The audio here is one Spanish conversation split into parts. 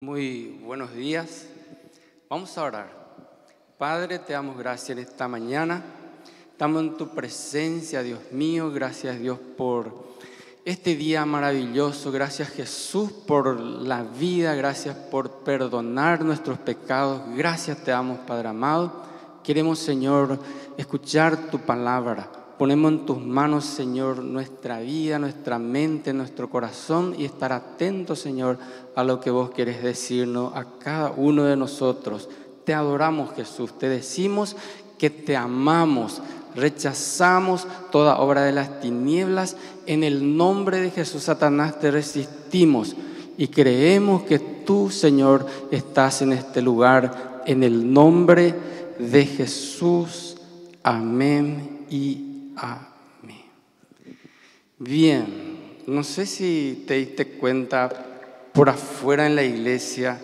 Muy buenos días. Vamos a orar. Padre, te damos gracias en esta mañana. Estamos en tu presencia, Dios mío. Gracias, Dios, por este día maravilloso. Gracias, Jesús, por la vida. Gracias por perdonar nuestros pecados. Gracias te damos, Padre amado. Queremos, Señor, escuchar tu palabra. Ponemos en tus manos, Señor, nuestra vida, nuestra mente, nuestro corazón y estar atentos, Señor, a lo que vos querés decirnos a cada uno de nosotros. Te adoramos, Jesús. Te decimos que te amamos. Rechazamos toda obra de las tinieblas. En el nombre de Jesús, Satanás, te resistimos y creemos que tú, Señor, estás en este lugar. En el nombre de Jesús. Amén y amén. Bien, no sé si te diste cuenta por afuera en la iglesia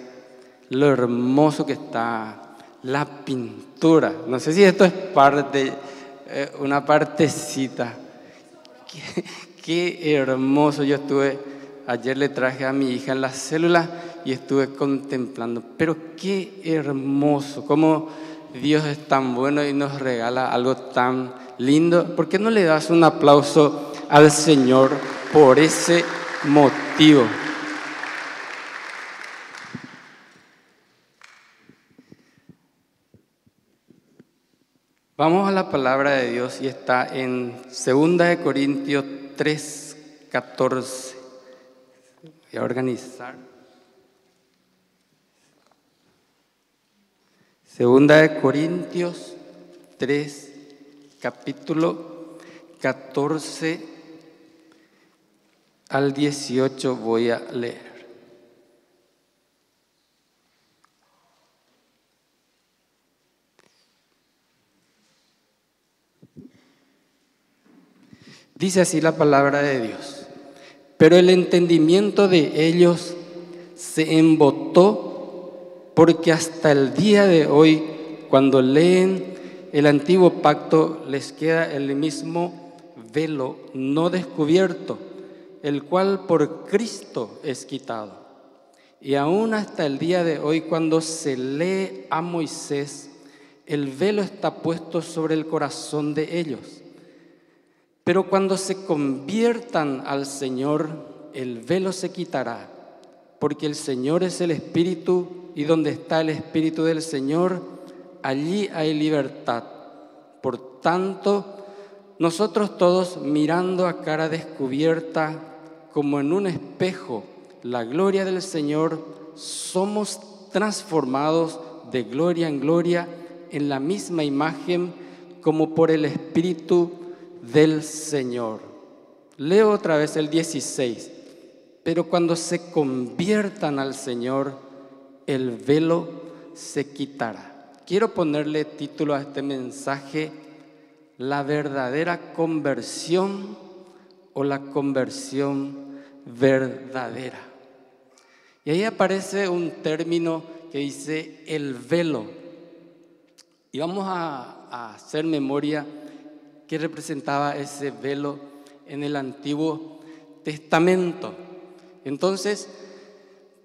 lo hermoso que está la pintura. No sé si esto es una partecita. Qué hermoso. Ayer le traje a mi hija en la célula y estuve contemplando. Pero qué hermoso, cómo Dios es tan bueno y nos regala algo tan lindo. ¿Por qué no le das un aplauso al Señor por ese motivo? Vamos a la palabra de Dios y está en 2 Corintios 3:14. Voy a organizar. 2 Corintios 3, capítulo 14 al 18 voy a leer. Dice así la palabra de Dios: pero el entendimiento de ellos se embotó, porque hasta el día de hoy, cuando leen el antiguo pacto, les queda el mismo velo no descubierto, el cual por Cristo es quitado. Y aún hasta el día de hoy, cuando se lee a Moisés, el velo está puesto sobre el corazón de ellos. Pero cuando se conviertan al Señor, el velo se quitará, porque el Señor es el Espíritu, y donde está el Espíritu del Señor, allí hay libertad. Por tanto, nosotros todos, mirando a cara descubierta, como en un espejo, la gloria del Señor, somos transformados de gloria en gloria en la misma imagen, como por el Espíritu del Señor. Leo otra vez el 16. Pero cuando se conviertan al Señor, el velo se quitará. Quiero ponerle título a este mensaje: la verdadera conversión o la conversión verdadera. Y ahí aparece un término que dice el velo. Y vamos a hacer memoria que representaba ese velo en el Antiguo Testamento. Entonces,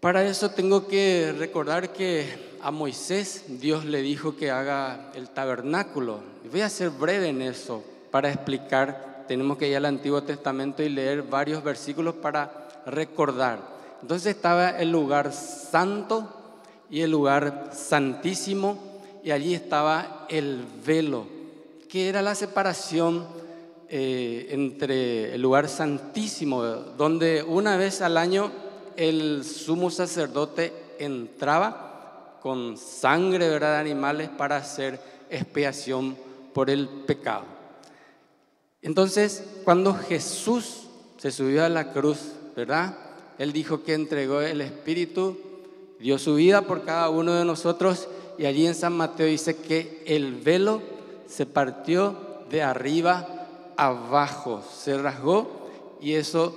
para eso tengo que recordar que a Moisés Dios le dijo que haga el tabernáculo. Voy a ser breve en eso para explicar. Tenemos que ir al Antiguo Testamento y leer varios versículos para recordar. Entonces estaba el lugar santo y el lugar santísimo, y allí estaba el velo, que era la separación entre el lugar santísimo, donde una vez al año el sumo sacerdote entraba con sangre, ¿verdad?, de animales para hacer expiación por el pecado. Entonces, cuando Jesús se subió a la cruz, ¿verdad?, Él dijo que entregó el Espíritu, dio su vida por cada uno de nosotros, y allí en San Mateo dice que el velo se partió de arriba abajo, se rasgó, y eso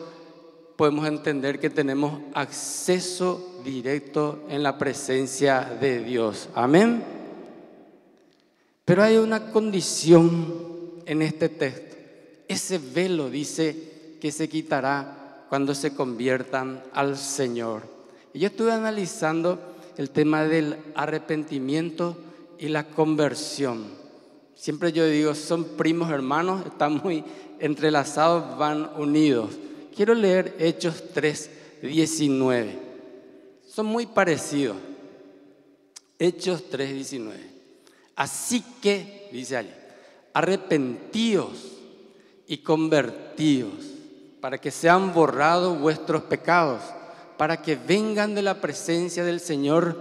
podemos entender que tenemos acceso directo en la presencia de Dios. Amén. Pero hay una condición en este texto. Ese velo dice que se quitará cuando se conviertan al Señor. Y yo estuve analizando el tema del arrepentimiento y la conversión. Siempre yo digo, son primos hermanos, están muy entrelazados, van unidos. Quiero leer Hechos 3:19. Son muy parecidos. Hechos 3:19. Así que, dice allí, arrepentíos y convertíos para que sean borrados vuestros pecados, para que vengan de la presencia del Señor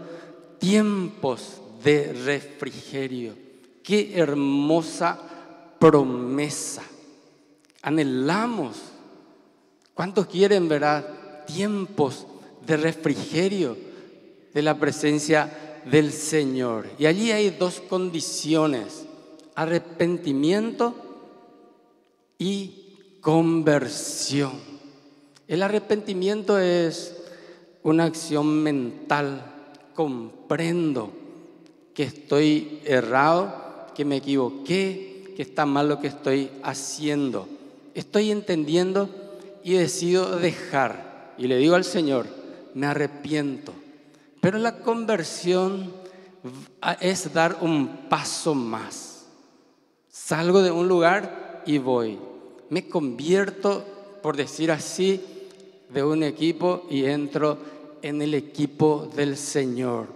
tiempos de refrigerio. Qué hermosa promesa. Anhelamos. ¿Cuántos quieren, verdad? Tiempos de refrigerio de la presencia del Señor. Y allí hay dos condiciones: arrepentimiento y conversión. El arrepentimiento es una acción mental. Comprendo que estoy errado, que me equivoqué, que está mal lo que estoy haciendo. Estoy entendiendo y decido dejar. Y le digo al Señor, me arrepiento. Pero la conversión es dar un paso más. Salgo de un lugar y voy. Me convierto, por decir así, de un equipo y entro en el equipo del Señor.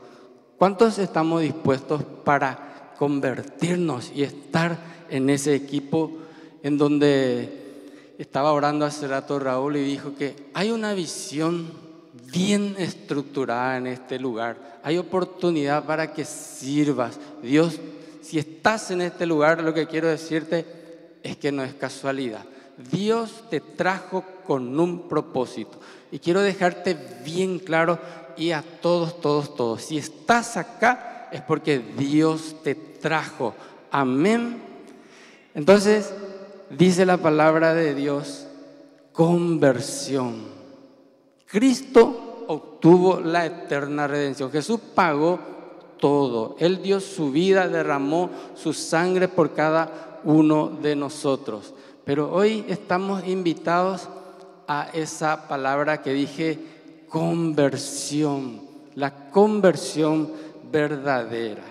¿Cuántos estamos dispuestos para convertirnos y estar en ese equipo en donde estaba orando hace rato Raúl y dijo que hay una visión bien estructurada en este lugar? Hay oportunidad para que sirvas. Dios, si estás en este lugar, lo que quiero decirte es que no es casualidad. Dios te trajo con un propósito. Y quiero dejarte bien claro y a todos. Si estás acá es porque Dios te trajo. Amén. Entonces, dice la palabra de Dios, conversión. Cristo obtuvo la eterna redención. Jesús pagó todo. Él dio su vida, derramó su sangre por cada uno de nosotros. Pero hoy estamos invitados a esa palabra que dije, conversión. La conversión verdadera.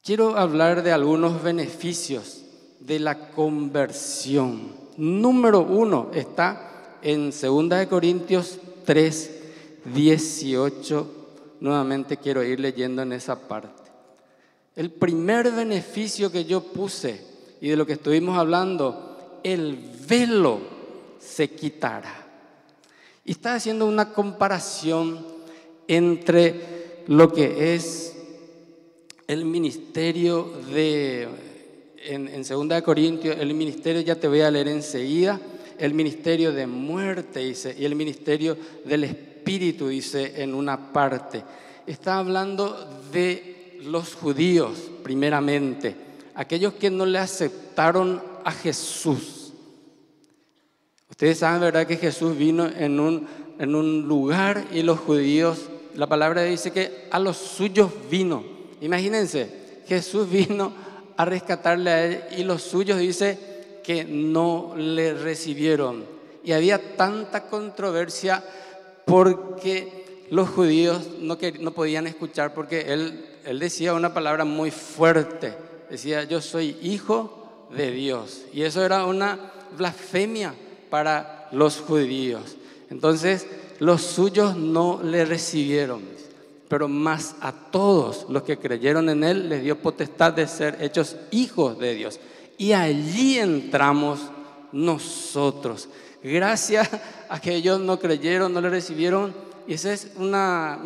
Quiero hablar de algunos beneficios de la conversión. Número 1 está en 2 Corintios 3:18. Nuevamente quiero ir leyendo en esa parte. El primer beneficio que yo puse y de lo que estuvimos hablando, el velo se quitará. Y está haciendo una comparación entre lo que es el ministerio en 2 Corintios, el ministerio, ya te voy a leer enseguida, el ministerio de muerte, dice, y el ministerio del Espíritu, dice en una parte. Está hablando de los judíos, primeramente, aquellos que no le aceptaron a Jesús. Ustedes saben, ¿verdad?, que Jesús vino en un lugar y los judíos, la palabra dice que a los suyos vino. Imagínense, Jesús vino a rescatarle a él y los suyos dice que no le recibieron. Y había tanta controversia porque los judíos no podían escuchar, porque él decía una palabra muy fuerte. Decía, yo soy hijo de Dios. Y eso era una blasfemia para los judíos. Entonces, los suyos no le recibieron. Pero más a todos los que creyeron en Él les dio potestad de ser hechos hijos de Dios. Y allí entramos nosotros. Gracias a que ellos no creyeron, no le recibieron. Y esa es una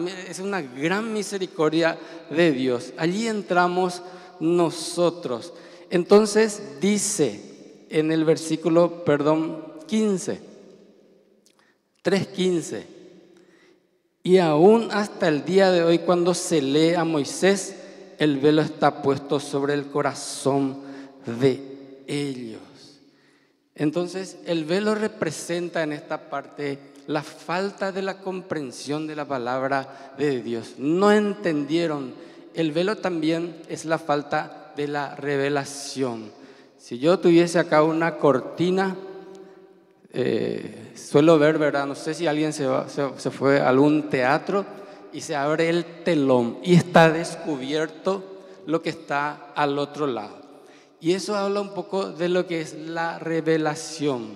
gran misericordia de Dios. Allí entramos nosotros. Entonces dice en el versículo, 15, 3:15. Y aún hasta el día de hoy, cuando se lee a Moisés, el velo está puesto sobre el corazón de ellos. Entonces, el velo representa en esta parte la falta de la comprensión de la palabra de Dios. No entendieron. El velo también es la falta de la revelación. Si yo tuviese acá una cortina Suelo ver, ¿verdad? No sé si alguien se fue a algún teatro y se abre el telón y está descubierto lo que está al otro lado. Y eso habla un poco de lo que es la revelación.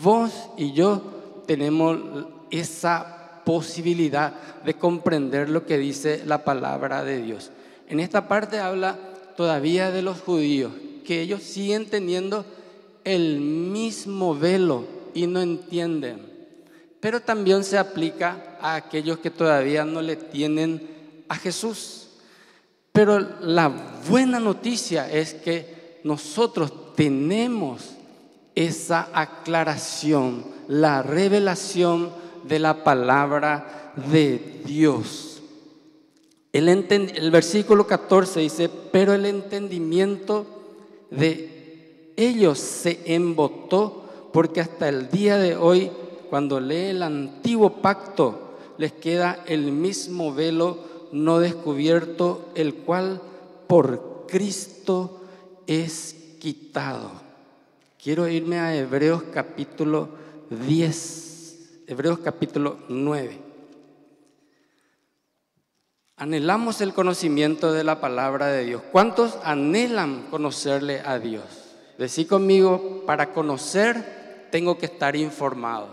Vos y yo tenemos esa posibilidad de comprender lo que dice la palabra de Dios. En esta parte habla todavía de los judíos, que ellos siguen teniendo el mismo velo y no entienden. Pero también se aplica a aquellos que todavía no le tienen a Jesús. Pero la buena noticia es que nosotros tenemos esa aclaración, la revelación de la palabra de Dios. El versículo 14 dice: pero el entendimiento de ellos se embotó, porque hasta el día de hoy, cuando lee el antiguo pacto, les queda el mismo velo no descubierto, el cual por Cristo es quitado. Quiero irme a Hebreos capítulo 10, Hebreos capítulo 9. Anhelamos el conocimiento de la palabra de Dios. ¿Cuántos anhelan conocerle a Dios? Decí conmigo: para conocer tengo que estar informado.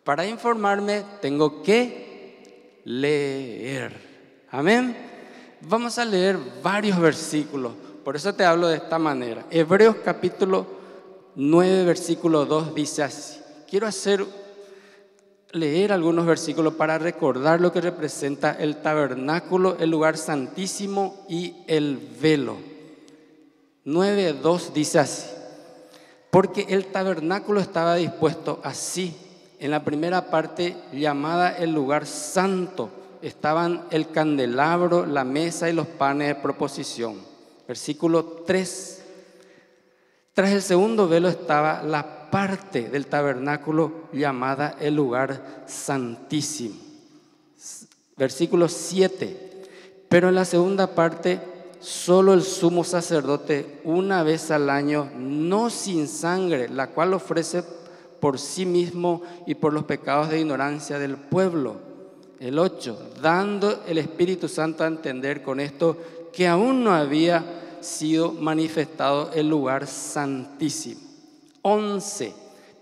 Para informarme tengo que leer. Amén. Vamos a leer varios versículos. Por eso te hablo de esta manera. Hebreos capítulo 9, versículo 2 dice así. Quiero leer algunos versículos para recordar lo que representa el tabernáculo, el lugar santísimo y el velo. 9:2 dice así: porque el tabernáculo estaba dispuesto así. En la primera parte, llamada el lugar santo, estaban el candelabro, la mesa y los panes de proposición. Versículo 3: tras el segundo velo estaba la parte del tabernáculo llamada el lugar santísimo. Versículo 7: pero en la segunda parte, solo el sumo sacerdote una vez al año, no sin sangre, la cual ofrece por sí mismo y por los pecados de ignorancia del pueblo. El 8: dando el Espíritu Santo a entender con esto que aún no había sido manifestado el lugar santísimo. 11: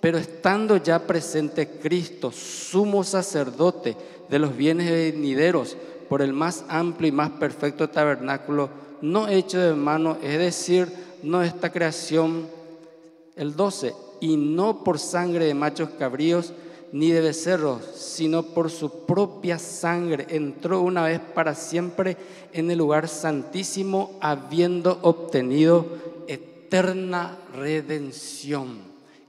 pero estando ya presente Cristo, sumo sacerdote de los bienes venideros, por el más amplio y más perfecto tabernáculo, no hecho de mano, es decir, no esta creación. El 12: y no por sangre de machos cabríos ni de becerros, sino por su propia sangre, entró una vez para siempre en el lugar santísimo, habiendo obtenido eterna redención.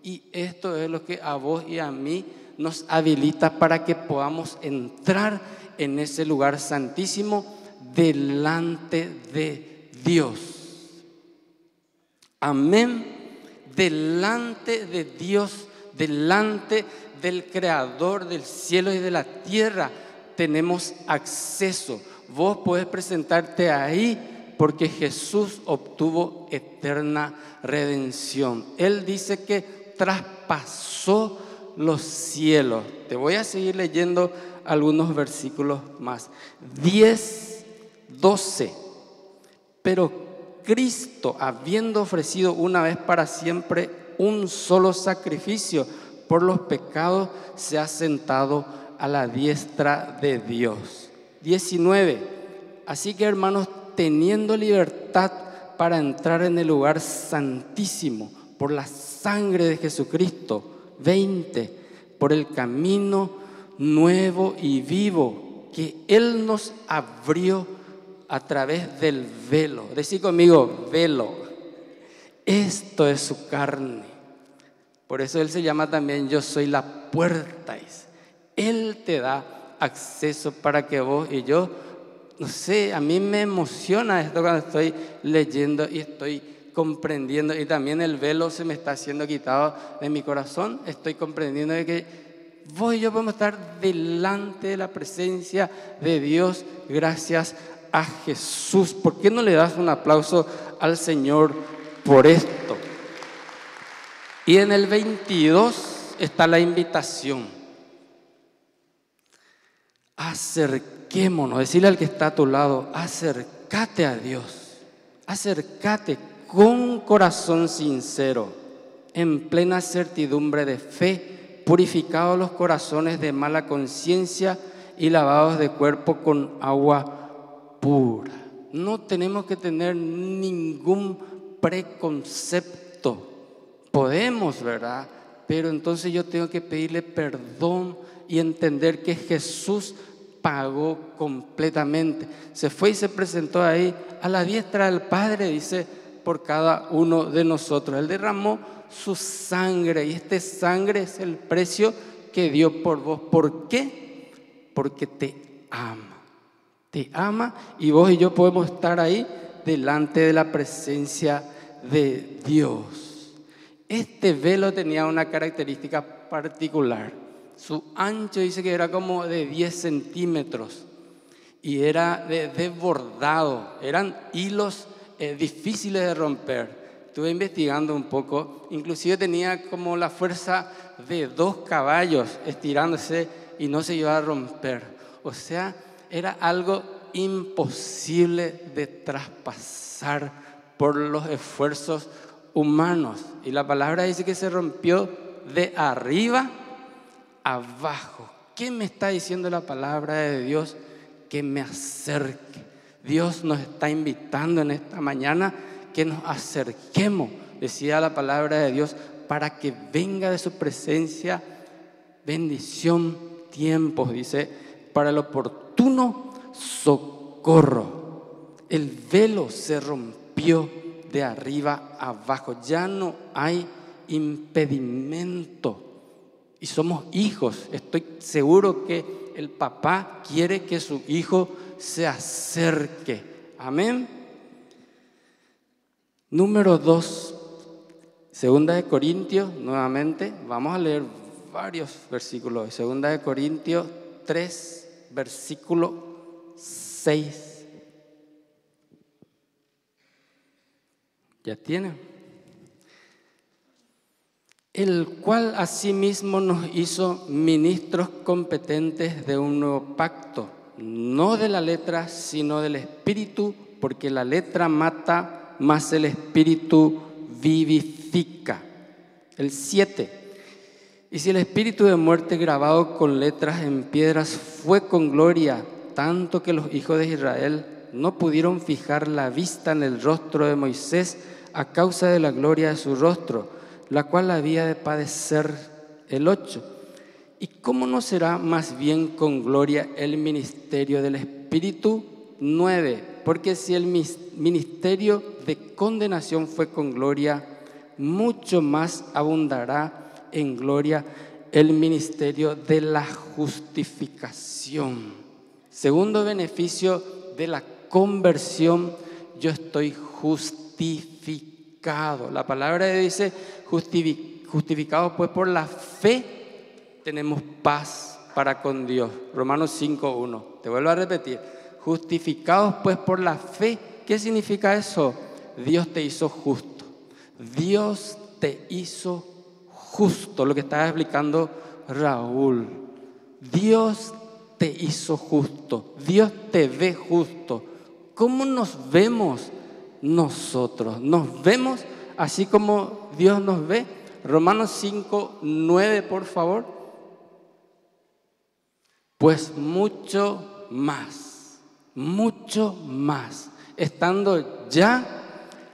Y esto es lo que a vos y a mí nos habilita para que podamos entrar en ese lugar santísimo delante de Dios. Amén. Delante de Dios, delante del Creador del cielo y de la tierra, tenemos acceso. Vos podés presentarte ahí porque Jesús obtuvo eterna redención. Él dice que traspasó los cielos. Te voy a seguir leyendo algunos versículos más. 10:12. pero Cristo, habiendo ofrecido una vez para siempre un solo sacrificio por los pecados, se ha sentado a la diestra de Dios. 19: así que, hermanos, teniendo libertad para entrar en el lugar santísimo por la sangre de Jesucristo. 20: por el camino nuevo y vivo que Él nos abrió a través del velo. Decí conmigo: velo. Esto es su carne. Por eso Él se llama también yo soy la puerta. Él te da acceso para que vos y yo, no sé, a mí me emociona esto cuando estoy leyendo y estoy comprendiendo, y también el velo se me está siendo quitado de mi corazón. Estoy comprendiendo de que vos y yo podemos estar delante de la presencia de Dios gracias a Jesús. ¿Por qué no le das un aplauso al Señor por esto? Y en el 22 está la invitación. Acerquémonos, decirle al que está a tu lado, acércate a Dios, acércate con corazón sincero, en plena certidumbre de fe, purificados los corazones de mala conciencia y lavados de cuerpo con agua pura. No tenemos que tener ningún preconcepto. Podemos, ¿verdad? Pero entonces yo tengo que pedirle perdón y entender que Jesús pagó completamente. Se fue y se presentó ahí a la diestra del Padre, dice, por cada uno de nosotros. Él derramó su sangre y este sangre es el precio que dio por vos. ¿Por qué? Porque te ama. Te ama y vos y yo podemos estar ahí delante de la presencia de Dios. Este velo tenía una característica particular. Su ancho dice que era como de 10 centímetros y era de bordado. Eran hilos difíciles de romper. Estuve investigando un poco. Inclusive tenía como la fuerza de 2 caballos estirándose y no se iba a romper. O sea, era algo imposible de traspasar por los esfuerzos humanos. Y la palabra dice que se rompió de arriba abajo. ¿Qué me está diciendo la palabra de Dios? Que me acerque. Dios nos está invitando en esta mañana que nos acerquemos, decía la palabra de Dios, para que venga de su presencia bendición, tiempos, dice, para el oportuno socorro. El velo se rompió de arriba abajo. Ya no hay impedimento. Y somos hijos. Estoy seguro que el papá quiere que su hijo se acerque. Amén. Número 2. Segunda de Corintios, nuevamente. Vamos a leer varios versículos. Segunda de Corintios 3, versículo 6. ¿Ya tienen? El cual asimismo nos hizo ministros competentes de un nuevo pacto, no de la letra, sino del Espíritu, porque la letra mata, mas el Espíritu vivifica. El 7. Y si el Espíritu de muerte grabado con letras en piedras fue con gloria, tanto que los hijos de Israel no pudieron fijar la vista en el rostro de Moisés a causa de la gloria de su rostro, la cual había de padecer. El 8. ¿Y cómo no será más bien con gloria el ministerio del Espíritu? 9. Porque si el ministerio de condenación fue con gloria, mucho más abundará en gloria el ministerio de la justificación. Segundo beneficio de la conversión, yo estoy justificado. La palabra de Dios dice, justificados pues por la fe tenemos paz para con Dios. Romanos 5:1. Te vuelvo a repetir. Justificados pues por la fe. ¿Qué significa eso? Dios te hizo justo. Dios te hizo justo. Lo que estaba explicando Raúl. Dios te hizo justo. Dios te ve justo. ¿Cómo nos vemos nosotros? Nos vemos así como Dios nos ve. Romanos 5:9, por favor. Pues mucho más, estando ya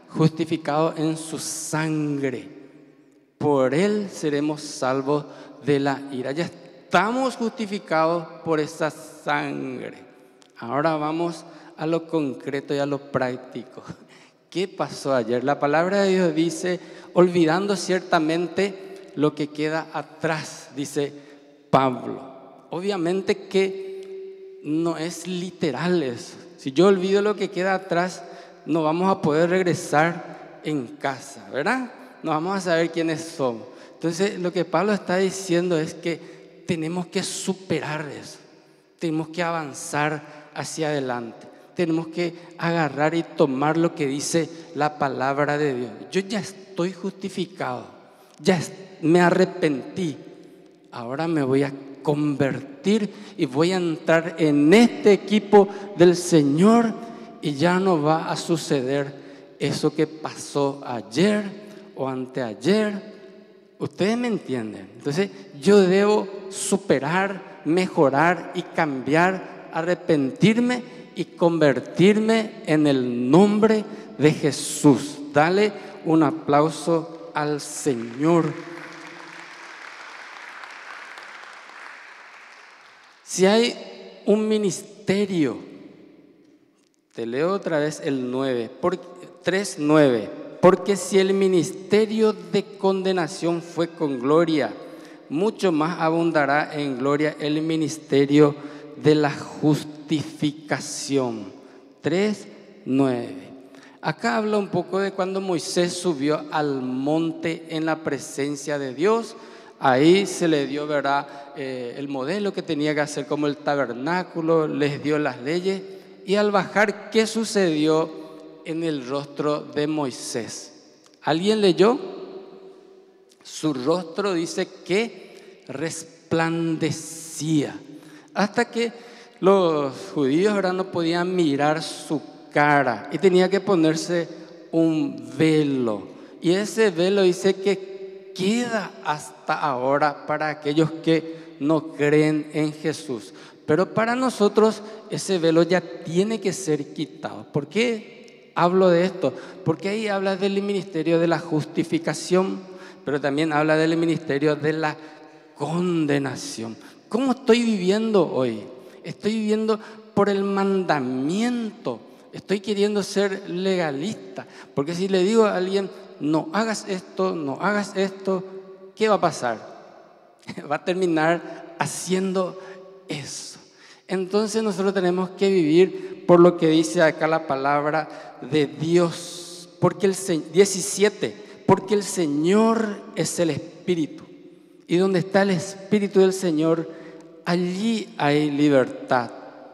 justificados en su sangre, por él seremos salvos de la ira. Ya estamos justificados por esa sangre. Ahora vamos a lo concreto y a lo práctico. ¿Qué pasó ayer? La palabra de Dios dice, olvidando ciertamente lo que queda atrás, dice Pablo. Obviamente que no es literal eso. Si yo olvido lo que queda atrás, no vamos a poder regresar en casa, ¿verdad? No vamos a saber quiénes somos. Entonces, lo que Pablo está diciendo es que tenemos que superar eso. Tenemos que avanzar hacia adelante. Tenemos que agarrar y tomar lo que dice la palabra de Dios. Yo ya estoy justificado. me arrepentí, ahora me voy a convertir y voy a entrar en este equipo del Señor y ya no va a suceder eso que pasó ayer o anteayer. Ustedes me entienden. Entonces yo debo superar, mejorar y cambiar, arrepentirme y convertirme en el nombre de Jesús. Dale un aplauso al Señor. Si hay un ministerio, te leo otra vez el 3:9, porque si el ministerio de condenación fue con gloria, mucho más abundará en gloria el ministerio de la justificación. 3:9. Acá habla un poco de cuando Moisés subió al monte en la presencia de Dios. Ahí se le dio, ¿verdad?, el modelo que tenía que hacer como el tabernáculo, les dio las leyes. Y al bajar, ¿qué sucedió en el rostro de Moisés? ¿Alguien leyó? Su rostro dice que resplandecía. Hasta que los judíos ahora no podían mirar su cara y tenía que ponerse un velo. Y ese velo dice que queda hasta ahora para aquellos que no creen en Jesús. Pero para nosotros ese velo ya tiene que ser quitado. ¿Por qué hablo de esto? Porque ahí habla del ministerio de la justificación, pero también habla del ministerio de la condenación. ¿Cómo estoy viviendo hoy? Estoy viviendo por el mandamiento. Estoy queriendo ser legalista. Porque si le digo a alguien, no hagas esto, no hagas esto, ¿qué va a pasar? Va a terminar haciendo eso. Entonces nosotros tenemos que vivir por lo que dice acá la palabra de Dios. Porque 17, porque el Señor es el Espíritu. Y donde está el Espíritu del Señor, allí hay libertad.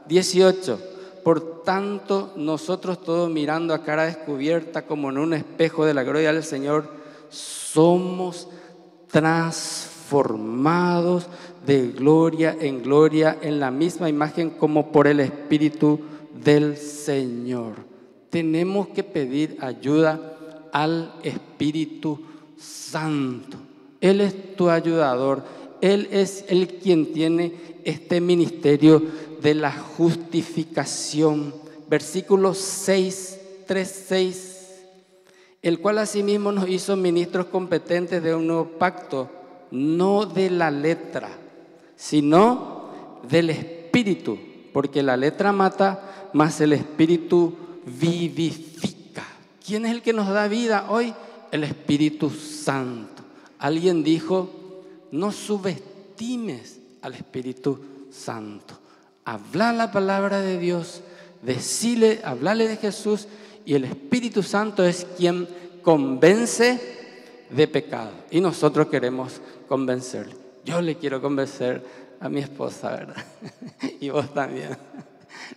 18, por tanto, nosotros todos mirando a cara descubierta como en un espejo de la gloria del Señor, somos transformados de gloria en la misma imagen como por el Espíritu del Señor. Tenemos que pedir ayuda al Espíritu Santo. Él es tu ayudador. Él es el quien tiene este ministerio de la justificación. Versículo 6, 3:6. El cual asimismo nos hizo ministros competentes de un nuevo pacto, no de la letra, sino del Espíritu, porque la letra mata, mas el Espíritu vivifica. ¿Quién es el que nos da vida hoy? El Espíritu Santo. Alguien dijo, no subestimes al Espíritu Santo. Habla la palabra de Dios, hablale de Jesús, y el Espíritu Santo es quien convence de pecado. Y nosotros queremos convencerle. Yo le quiero convencer a mi esposa, ¿verdad? Y vos también.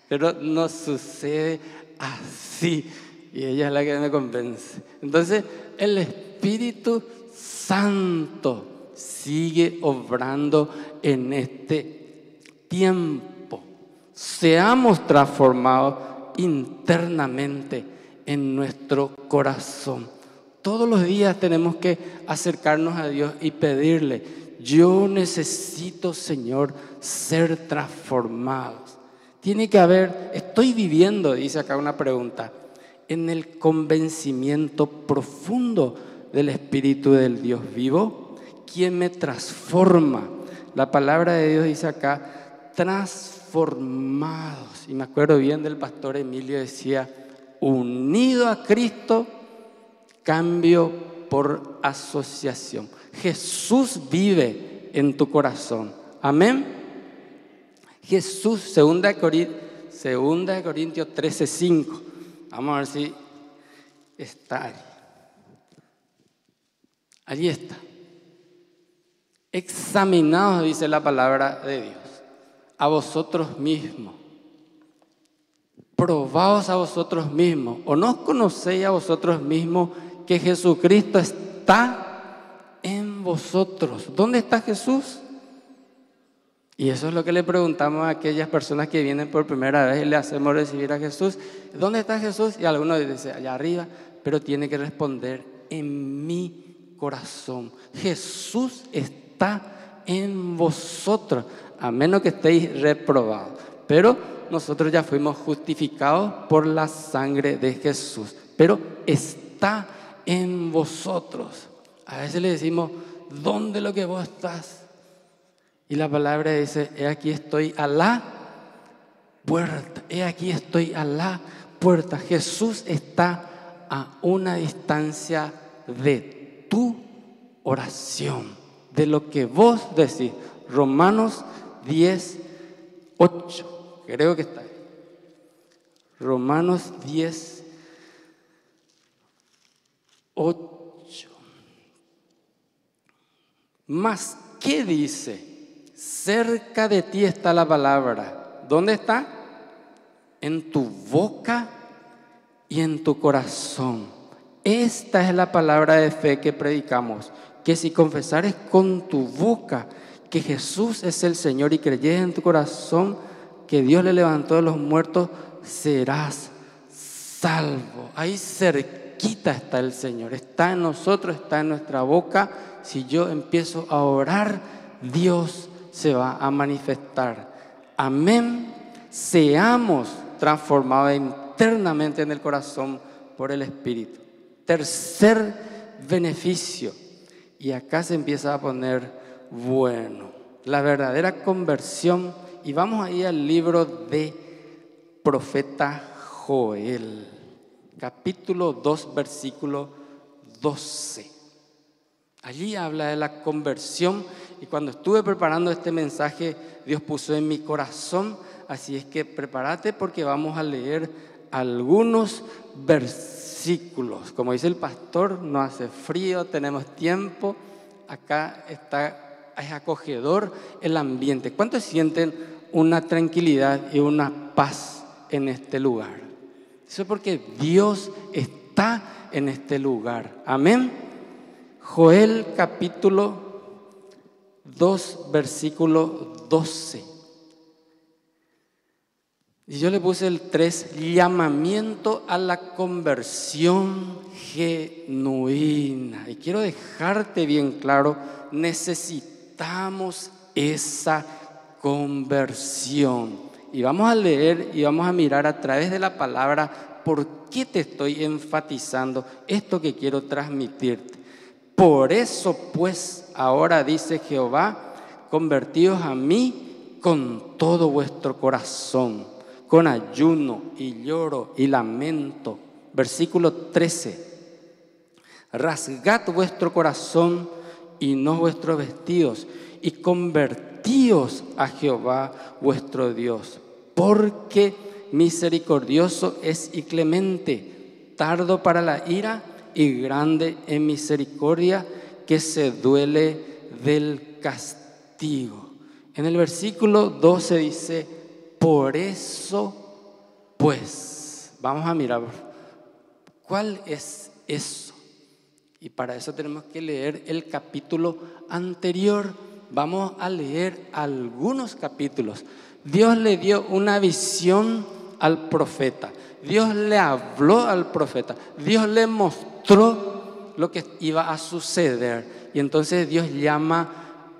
Pero no sucede así. Y ella es la que me convence. Entonces, el Espíritu Santo sigue obrando en este tiempo. Seamos transformados internamente en nuestro corazón. Todos los días tenemos que acercarnos a Dios y pedirle, yo necesito, Señor, ser transformados. Tiene que haber, estoy viviendo, dice acá una pregunta, en el convencimiento profundo del Espíritu del Dios vivo, quien me transforma. La palabra de Dios dice acá, transformados. Y me acuerdo bien del pastor Emilio, decía, unido a Cristo, cambio por asociación. Jesús vive en tu corazón. Amén. Jesús, 2 Corintios 13:5. Vamos a ver si está ahí. Allí está. Examinaos, dice la palabra de Dios, a vosotros mismos. Probaos a vosotros mismos. ¿O no os conocéis a vosotros mismos que Jesucristo está en en vosotros. ¿Dónde está Jesús? Y eso es lo que le preguntamos a aquellas personas que vienen por primera vez y le hacemos recibir a Jesús. ¿Dónde está Jesús? Y algunos dicen, allá arriba, pero tiene que responder, en mi corazón. Jesús está en vosotros, a menos que estéis reprobados. Pero nosotros ya fuimos justificados por la sangre de Jesús. Pero está en vosotros. A veces le decimos, ¿dónde lo que vos estás? Y la palabra dice, he aquí estoy a la puerta. He aquí estoy a la puerta. Jesús está a una distancia de tu oración, de lo que vos decís. Romanos 10:8. Creo que está ahí. Romanos 10:8. Mas, ¿qué dice? Cerca de ti está la palabra. ¿Dónde está? En tu boca y en tu corazón. Esta es la palabra de fe que predicamos, que si confesares con tu boca que Jesús es el Señor y creyeres en tu corazón que Dios le levantó de los muertos, serás salvo. Ahí cerquita está el Señor, está en nosotros, está en nuestra boca. Si yo empiezo a orar, Dios se va a manifestar. Amén. Seamos transformados internamente en el corazón por el Espíritu. Tercer beneficio. Y acá se empieza a poner bueno. La verdadera conversión. Y vamos a ir al libro de profeta Joel. Capítulo 2, versículo 12. Allí habla de la conversión. Y cuando estuve preparando este mensaje, Dios puso en mi corazón. Así es que prepárate porque vamos a leer algunos versículos. Como dice el pastor, no hace frío, tenemos tiempo. Acá es acogedor el ambiente. ¿Cuántos sienten una tranquilidad y una paz en este lugar? Eso es porque Dios está en este lugar. Amén. Joel capítulo 2, versículo 12. Y yo le puse el 3, llamamiento a la conversión genuina. Y quiero dejarte bien claro, necesitamos esa conversión. Y vamos a leer y vamos a mirar a través de la palabra por qué te estoy enfatizando esto que quiero transmitirte. Por eso pues ahora dice Jehová, convertíos a mí con todo vuestro corazón, con ayuno y lloro y lamento. Versículo 13. Rasgad vuestro corazón y no vuestros vestidos, y convertíos a Jehová vuestro Dios, porque misericordioso es y clemente, tardo para la ira y grande en misericordia, que se duele del castigo. En el versículo 12 dice, por eso pues, vamos a mirar, ¿cuál es eso? Y para eso tenemos que leer el capítulo anterior. Vamos a leer algunos capítulos. Dios le dio una visión al profeta. Dios le habló al profeta. Dios le mostró lo que iba a suceder. Y entonces Dios llama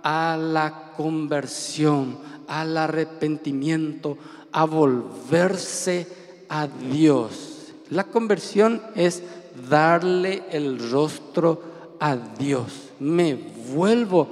a la conversión, al arrepentimiento, a volverse a Dios. La conversión es darle el rostro a Dios. Me vuelvo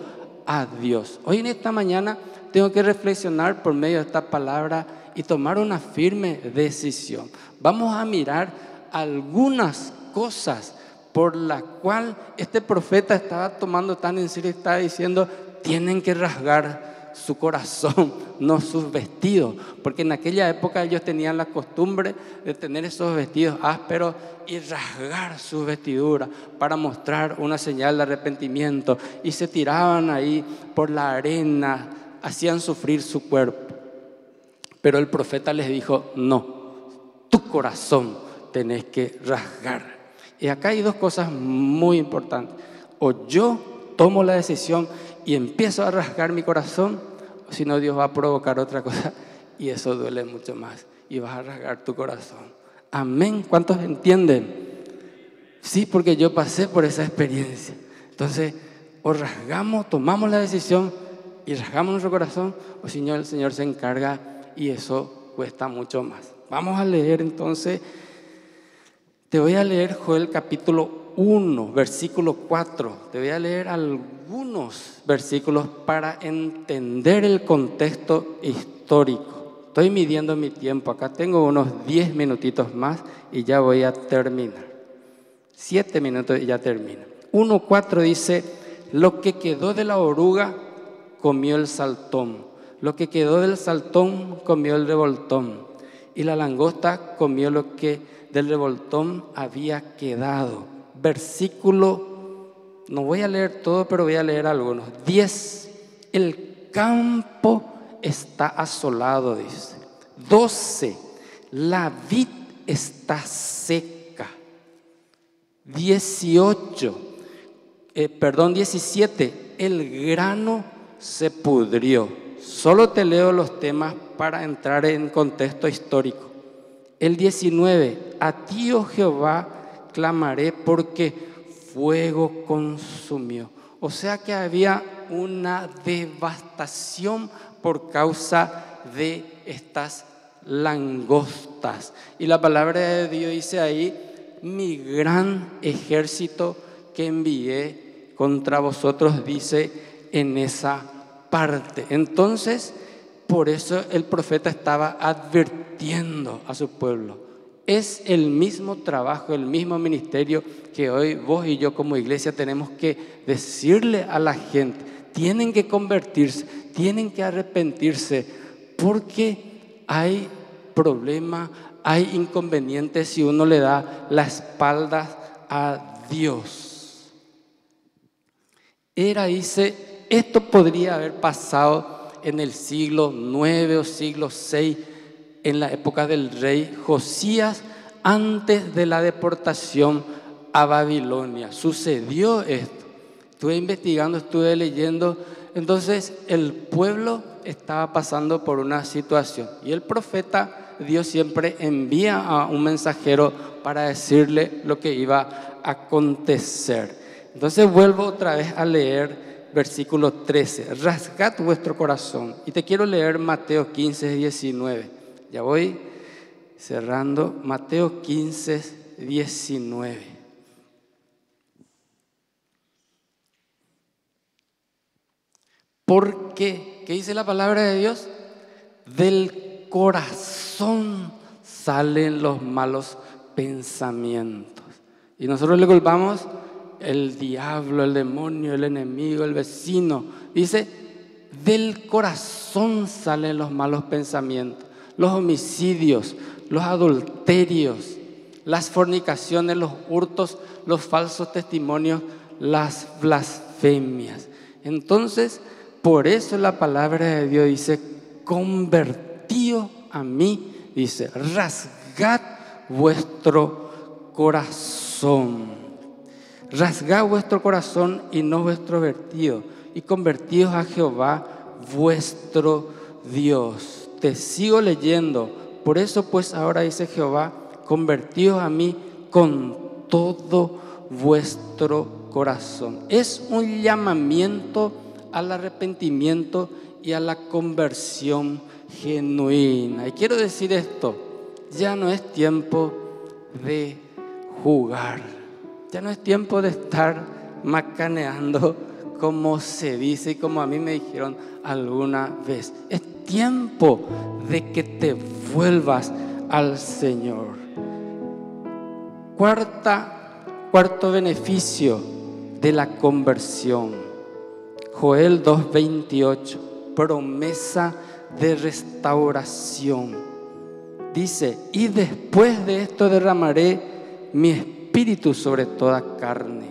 a Dios. Hoy en esta mañana tengo que reflexionar por medio de esta palabra y tomar una firme decisión. Vamos a mirar algunas cosas por las cuales este profeta estaba tomando tan en serio, estaba diciendo, tienen que rasgar su corazón, no sus vestidos, porque en aquella época ellos tenían la costumbre de tener esos vestidos ásperos y rasgar sus vestiduras para mostrar una señal de arrepentimiento, y se tiraban ahí por la arena, hacían sufrir su cuerpo. Pero el profeta les dijo, no, tu corazón tenés que rasgar. Y acá hay dos cosas muy importantes. O yo tomo la decisión y empiezo a rasgar mi corazón, o si no, Dios va a provocar otra cosa y eso duele mucho más y vas a rasgar tu corazón. Amén. ¿Cuántos entienden? Sí, porque yo pasé por esa experiencia. Entonces, o rasgamos, tomamos la decisión y rasgamos nuestro corazón, o si no, el Señor se encarga y eso cuesta mucho más. Vamos a leer entonces, te voy a leer Joel capítulo 1, versículo 4. Te voy a leer algunos versículos para entender el contexto histórico. Estoy midiendo mi tiempo, acá tengo unos 10 minutitos más y ya voy a terminar. 7 minutos y ya termina. 1:4 dice: lo que quedó de la oruga comió el saltón, lo que quedó del saltón comió el revoltón, y la langosta comió lo que del revoltón había quedado. Versículo, no voy a leer todo, pero voy a leer algunos. 10, el campo está asolado, dice. 12, la vid está seca. 17, el grano se pudrió. Solo te leo los temas para entrar en contexto histórico. El 19, a ti, oh Jehová, clamaré porque fuego consumió. O sea que había una devastación por causa de estas langostas. Y la palabra de Dios dice ahí: mi gran ejército que envié contra vosotros, dice en esa parte. Entonces, por eso el profeta estaba advirtiendo a su pueblo. Es el mismo trabajo, el mismo ministerio que hoy vos y yo como iglesia tenemos que decirle a la gente. Tienen que convertirse, tienen que arrepentirse, porque hay problemas, hay inconvenientes si uno le da la espalda a Dios. Dice, esto podría haber pasado en el siglo 9 o siglo 6, en la época del rey Josías, antes de la deportación a Babilonia. Sucedió esto. Estuve investigando, estuve leyendo. Entonces el pueblo estaba pasando por una situación y el profeta, Dios siempre envía a un mensajero para decirle lo que iba a acontecer. Entonces vuelvo otra vez a leer versículo 13. Rasgad vuestro corazón. Y te quiero leer Mateo 15, 19. Ya voy cerrando. Mateo 15, 19. Porque, ¿qué dice la palabra de Dios? Del corazón salen los malos pensamientos. Y nosotros le culpamos el diablo, el demonio, el enemigo, el vecino. Dice, del corazón salen los malos pensamientos, los homicidios, los adulterios, las fornicaciones, los hurtos, los falsos testimonios, las blasfemias. Entonces, por eso la palabra de Dios dice, convertíos a mí, dice, rasgad vuestro corazón. Rasgad vuestro corazón y no vuestro vertido, y convertíos a Jehová vuestro Dios. Te sigo leyendo. Por eso pues ahora dice Jehová, convertíos a mí con todo vuestro corazón. Es un llamamiento al arrepentimiento y a la conversión genuina. Y quiero decir esto, ya no es tiempo de jugar, ya no es tiempo de estar macaneando como se dice y como a mí me dijeron alguna vez. Es tiempo de que te vuelvas al Señor. Cuarto beneficio de la conversión. Joel 2:28, promesa de restauración. Dice, y después de esto derramaré mi espíritu sobre toda carne,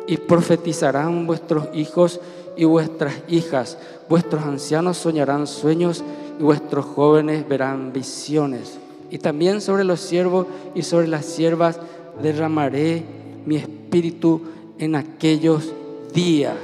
y profetizarán vuestros hijos y vuestras hijas, vuestros ancianos soñarán sueños y vuestros jóvenes verán visiones. Y también sobre los siervos y sobre las siervas derramaré mi espíritu en aquellos días.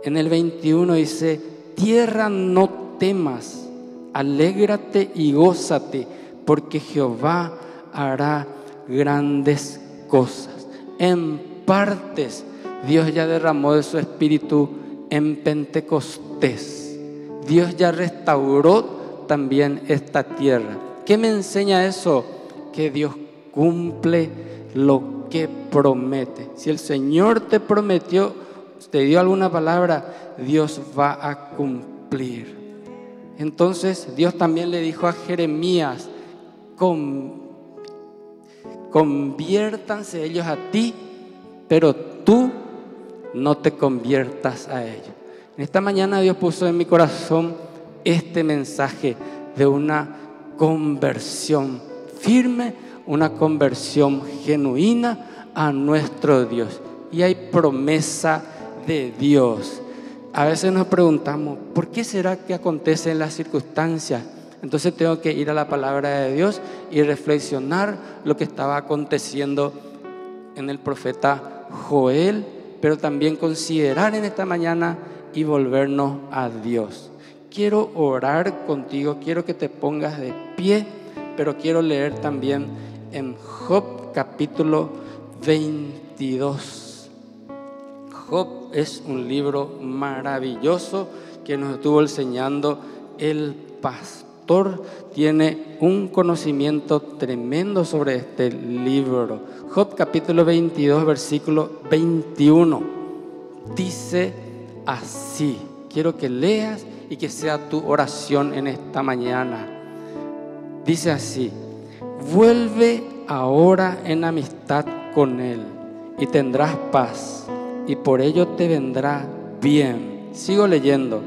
En el 21 dice: tierra, no temas, alégrate y gózate, porque Jehová hará grandes cosas. En partes Dios ya derramó de su espíritu en Pentecostés. Dios ya restauró también esta tierra. ¿Qué me enseña eso? Que Dios cumple lo que promete. Si el Señor te prometió, te dio alguna palabra, Dios va a cumplir. Entonces Dios también le dijo a Jeremías: conviértanse ellos a ti, pero tú no te conviertas a ellos. En esta mañana Dios puso en mi corazón este mensaje de una conversión firme, una conversión genuina a nuestro Dios. Y hay promesa de Dios. A veces nos preguntamos: ¿por qué será que acontece en las circunstancias? Entonces tengo que ir a la palabra de Dios y reflexionar lo que estaba aconteciendo en el profeta Joel, pero también considerar en esta mañana y volvernos a Dios. Quiero orar contigo, quiero que te pongas de pie, pero quiero leer también en Job capítulo 22. Job es un libro maravilloso que nos estuvo enseñando el pastor. Tiene un conocimiento tremendo sobre este libro. Job capítulo 22, versículo 21. Dice así. Quiero que leas y que sea tu oración en esta mañana. Dice así: vuelve ahora en amistad con él y tendrás paz, y por ello te vendrá bien. Sigo leyendo.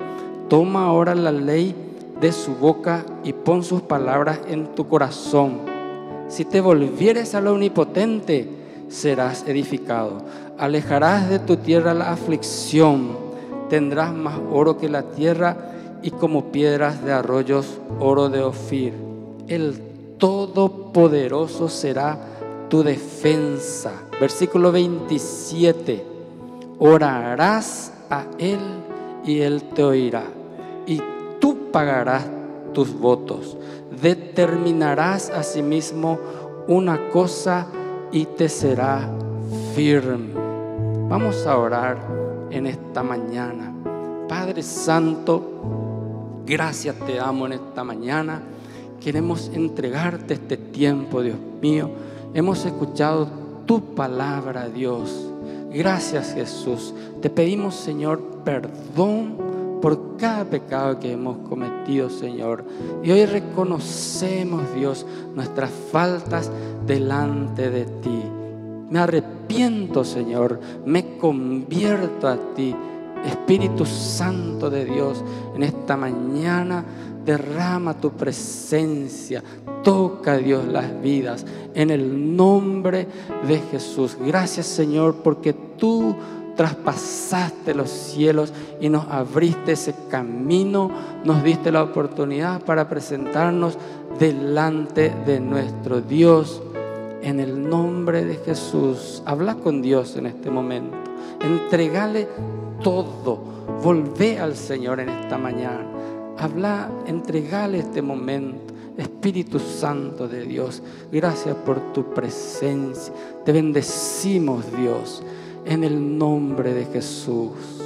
Toma ahora la ley de su boca y pon sus palabras en tu corazón. Si te volvieres al Omnipotente, serás edificado. Alejarás de tu tierra la aflicción. Tendrás más oro que la tierra y como piedras de arroyos oro de Ofir. El Todopoderoso será tu defensa. Versículo 27. Orarás a Él y Él te oirá, y tú pagarás tus votos. Determinarás asimismo una cosa y te será firme. Vamos a orar en esta mañana. Padre Santo, gracias te damos en esta mañana. Queremos entregarte este tiempo, Dios mío. Hemos escuchado tu palabra, Dios. Gracias, Jesús. Te pedimos, Señor, perdón por cada pecado que hemos cometido, Señor. Y hoy reconocemos, Dios, nuestras faltas delante de ti. Me arrepiento, Señor. Me convierto a ti. Espíritu Santo de Dios, en esta mañana derrama tu presencia. Toca, Dios, las vidas en el nombre de Jesús. Gracias, Señor, porque tú traspasaste los cielos y nos abriste ese camino, nos diste la oportunidad para presentarnos delante de nuestro Dios. En el nombre de Jesús, habla con Dios en este momento. Entregale todo. Volvé al Señor en esta mañana. Habla, entregale este momento. Espíritu Santo de Dios, gracias por tu presencia. Te bendecimos, Dios, en el nombre de Jesús.